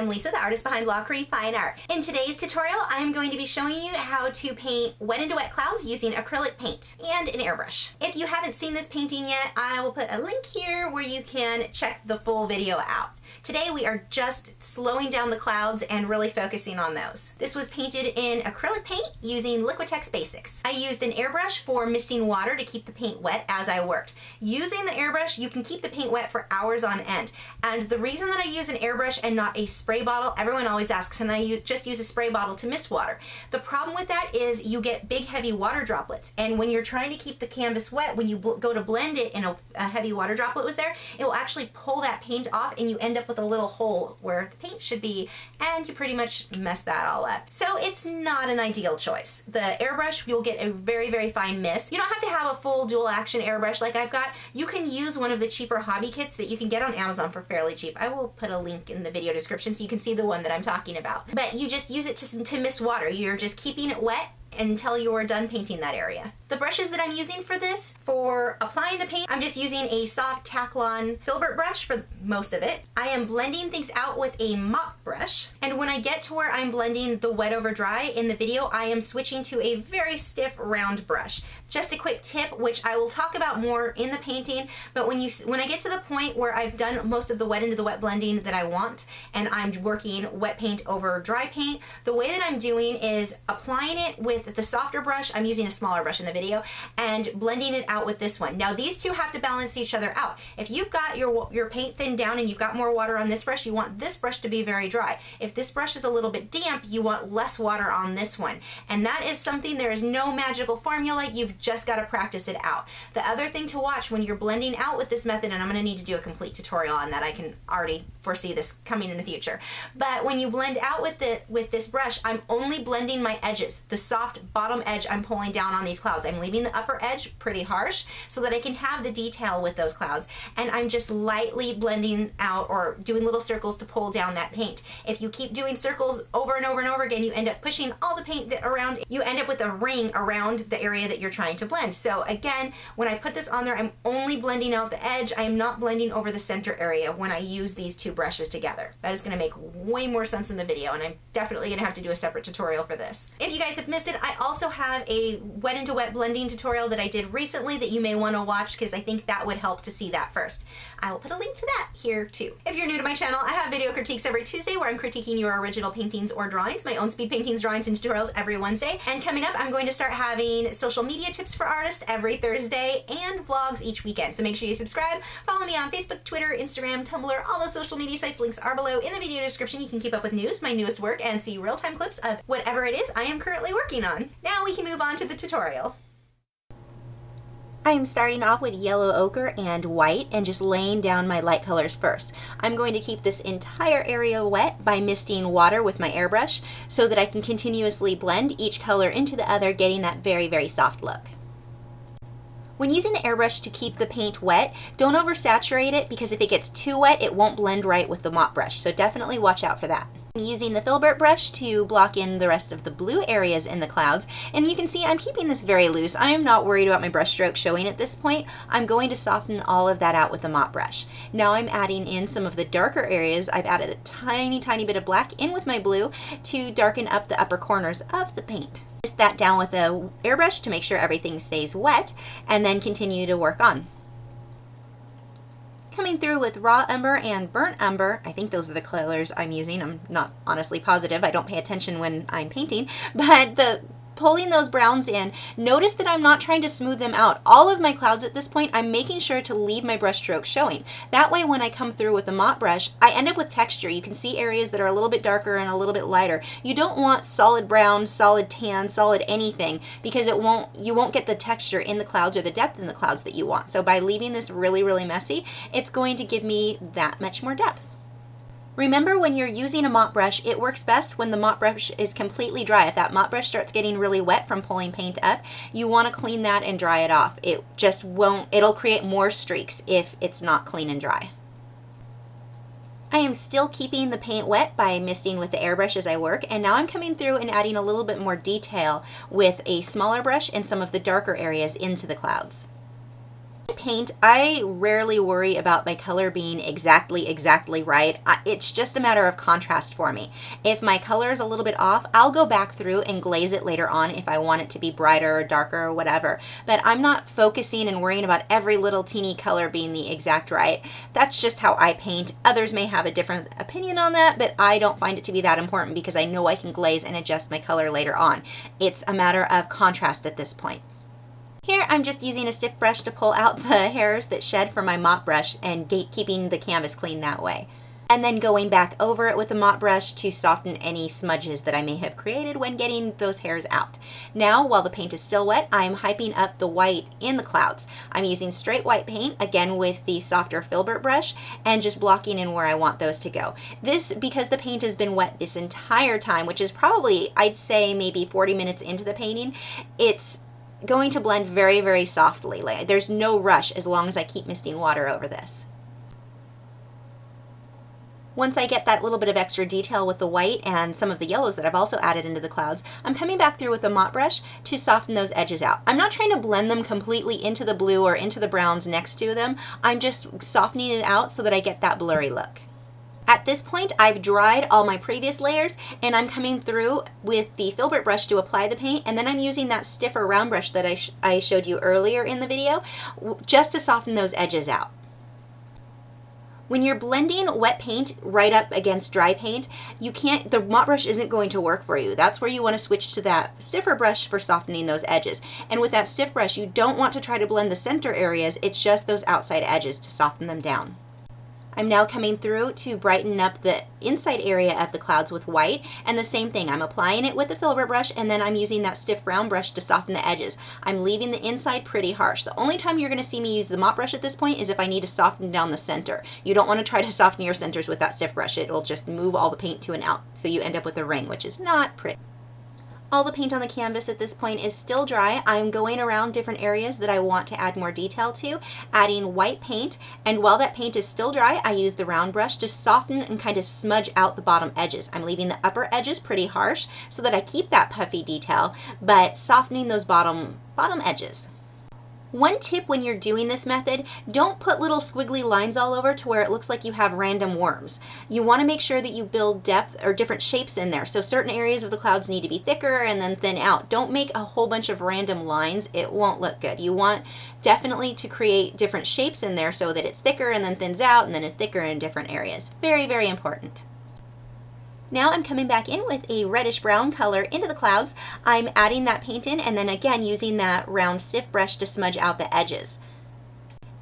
I'm Lisa, the artist behind Lachri Fine Art. In today's tutorial, I'm going to be showing you how to paint wet into wet clouds using acrylic paint and an airbrush. If you haven't seen this painting yet, I will put a link here where you can check the full video out. Today we are just slowing down the clouds and really focusing on those. This was painted in acrylic paint using liquitex basics. I used an airbrush for misting water to keep the paint wet as I worked. Using the airbrush, you can keep the paint wet for hours on end. And the reason that I use an airbrush and not a spray bottle, everyone always asks, and I just use a spray bottle to mist water. The problem with that is you get big heavy water droplets. And when you're trying to keep the canvas wet, when you go to blend it and a heavy water droplet was there, it will actually pull that paint off and you end up with a little hole where the paint should be, and you pretty much mess that all up. So it's not an ideal choice. The airbrush, you'll get a very, very fine mist. You don't have to have a full dual action airbrush like I've got. You can use one of the cheaper hobby kits that you can get on Amazon for fairly cheap. I will put a link in the video description so you can see the one that I'm talking about. But you just use it to mist water. You're just keeping it wet until you're done painting that area. The brushes that I'm using for this, for applying the paint, I'm just using a soft Taklon filbert brush for most of it. I am blending things out with a mop brush, and when I get to where I'm blending the wet over dry in the video, I am switching to a very stiff round brush. Just a quick tip, which I will talk about more in the painting, but when I get to the point where I've done most of the wet into the wet blending that I want, and I'm working wet paint over dry paint, the way that I'm doing is applying it with the softer brush. I'm using a smaller brush in the video, and blending it out with this one. Now these two have to balance each other out. If you've got your paint thinned down and you've got more water on this brush, you want this brush to be very dry. If this brush is a little bit damp, you want less water on this one. And that is something, there is no magical formula, you've just got to practice it out. The other thing to watch when you're blending out with this method, and I'm going to need to do a complete tutorial on that, I can already foresee this coming in the future, but when you blend out with this brush, I'm only blending my edges. The soft bottom edge I'm pulling down on these clouds. I'm leaving the upper edge pretty harsh so that I can have the detail with those clouds, and I'm just lightly blending out or doing little circles to pull down that paint. If you keep doing circles over and over and over again, you end up pushing all the paint around. You end up with a ring around the area that you're trying to blend. So again, when I put this on there, I'm only blending out the edge. I am not blending over the center area when I use these two brushes together. That is going to make way more sense in the video, and I'm definitely going to have to do a separate tutorial for this. If you guys have missed it, I also have a wet into wet blending tutorial that I did recently that you may want to watch, because I think that would help to see that first. I will put a link to that here too. If you're new to my channel, I have video critiques every Tuesday where I'm critiquing your original paintings or drawings, my own speed paintings, drawings, and tutorials every Wednesday. And coming up, I'm going to start having social media tips for artists every Thursday and vlogs each weekend. So make sure you subscribe, follow me on Facebook, Twitter, Instagram, Tumblr, all those social media sites. Links are below in the video description. You can keep up with news, my newest work, and see real-time clips of whatever it is I am currently working on. Now we can move on to the tutorial. I am starting off with yellow ochre and white and just laying down my light colors first. I'm going to keep this entire area wet by misting water with my airbrush so that I can continuously blend each color into the other, getting that very, very soft look. When using the airbrush to keep the paint wet, don't oversaturate it, because if it gets too wet, it won't blend right with the mop brush. So definitely watch out for that. I'm using the filbert brush to block in the rest of the blue areas in the clouds, and you can see I'm keeping this very loose. I am not worried about my brush stroke showing at this point. I'm going to soften all of that out with the mop brush. Now I'm adding in some of the darker areas. I've added a tiny, tiny bit of black in with my blue to darken up the upper corners of the paint. Mist that down with a airbrush to make sure everything stays wet, and then continue to work on. Coming through with raw umber and burnt umber. I think those are the colors I'm using. I'm not honestly positive. I don't pay attention when I'm painting, but pulling those browns in, notice that I'm not trying to smooth them out. All of my clouds at this point, I'm making sure to leave my brush stroke showing. That way when I come through with the mop brush, I end up with texture. You can see areas that are a little bit darker and a little bit lighter. You don't want solid brown, solid tan, solid anything, because you won't get the texture in the clouds or the depth in the clouds that you want. So by leaving this really, really messy, it's going to give me that much more depth. Remember, when you're using a mop brush, it works best when the mop brush is completely dry. If that mop brush starts getting really wet from pulling paint up, you want to clean that and dry it off. It just won't, it'll create more streaks if it's not clean and dry. I am still keeping the paint wet by misting with the airbrush as I work, and now I'm coming through and adding a little bit more detail with a smaller brush and some of the darker areas into the clouds. paint, I rarely worry about my color being exactly right. It's just a matter of contrast for me. If my color is a little bit off, I'll go back through and glaze it later on if I want it to be brighter or darker or whatever. But I'm not focusing and worrying about every little teeny color being the exact right. That's just how I paint. Others may have a different opinion on that, but I don't find it to be that important because I know I can glaze and adjust my color later on. It's a matter of contrast at this point. Here I'm just using a stiff brush to pull out the hairs that shed from my mop brush and keeping the canvas clean that way. And then going back over it with a mop brush to soften any smudges that I may have created when getting those hairs out. Now, while the paint is still wet, I'm hyping up the white in the clouds. I'm using straight white paint, again with the softer filbert brush, and just blocking in where I want those to go. This, because the paint has been wet this entire time, which is probably, I'd say maybe 40 minutes into the painting, it's going to blend very softly. There's no rush as long as I keep misting water over this. Once I get that little bit of extra detail with the white and some of the yellows that I've also added into the clouds, I'm coming back through with a mop brush to soften those edges out. I'm not trying to blend them completely into the blue or into the browns next to them. I'm just softening it out so that I get that blurry look. At this point, I've dried all my previous layers and I'm coming through with the filbert brush to apply the paint, and then I'm using that stiffer round brush that I showed you earlier in the video just to soften those edges out. When you're blending wet paint right up against dry paint, the mop brush isn't going to work for you. That's where you want to switch to that stiffer brush for softening those edges. And with that stiff brush, you don't want to try to blend the center areas, it's just those outside edges to soften them down. I'm now coming through to brighten up the inside area of the clouds with white, and the same thing, I'm applying it with the filbert brush and then I'm using that stiff round brush to soften the edges. I'm leaving the inside pretty harsh. The only time you're going to see me use the mop brush at this point is if I need to soften down the center. You don't want to try to soften your centers with that stiff brush. It'll just move all the paint to and out, so you end up with a ring, which is not pretty. All the paint on the canvas at this point is still dry. I'm going around different areas that I want to add more detail to, adding white paint, and while that paint is still dry, I use the round brush to soften and kind of smudge out the bottom edges. I'm leaving the upper edges pretty harsh so that I keep that puffy detail, but softening those bottom edges. One tip when you're doing this method, don't put little squiggly lines all over to where it looks like you have random worms. You want to make sure that you build depth or different shapes in there. So certain areas of the clouds need to be thicker and then thin out. Don't make a whole bunch of random lines. It won't look good. You want definitely to create different shapes in there so that it's thicker and then thins out and then is thicker in different areas. Very important. Now I'm coming back in with a reddish brown color into the clouds. I'm adding that paint in and then again using that round stiff brush to smudge out the edges.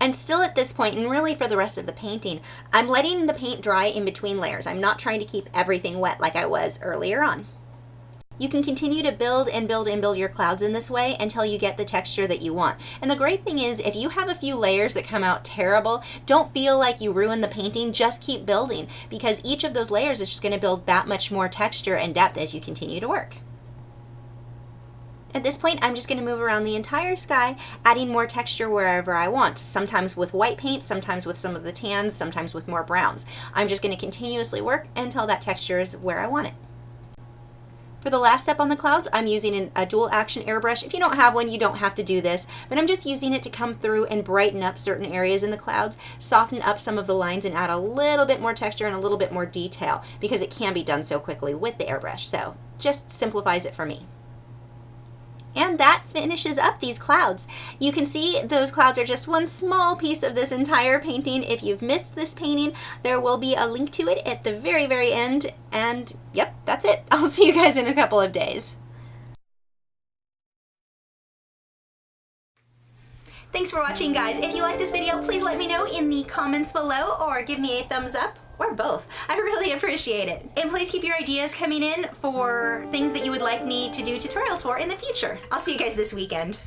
And still at this point, and really for the rest of the painting, I'm letting the paint dry in between layers. I'm not trying to keep everything wet like I was earlier on. You can continue to build and build and build your clouds in this way until you get the texture that you want. And the great thing is, if you have a few layers that come out terrible, don't feel like you ruined the painting, just keep building, because each of those layers is just going to build that much more texture and depth as you continue to work. At this point, I'm just going to move around the entire sky, adding more texture wherever I want, sometimes with white paint, sometimes with some of the tans, sometimes with more browns. I'm just going to continuously work until that texture is where I want it. For the last step on the clouds, I'm using a dual action airbrush. If you don't have one, you don't have to do this, but I'm just using it to come through and brighten up certain areas in the clouds, soften up some of the lines, and add a little bit more texture and a little bit more detail, because it can be done so quickly with the airbrush. So just simplifies it for me. And that finishes up these clouds. You can see those clouds are just one small piece of this entire painting. If you've missed this painting, there will be a link to it at the very end. And yep, that's it. I'll see you guys in a couple of days. Thanks for watching, guys. If you like this video, please let me know in the comments below or give me a thumbs up. Or both. I really appreciate it. And please keep your ideas coming in for things that you would like me to do tutorials for in the future. I'll see you guys this weekend.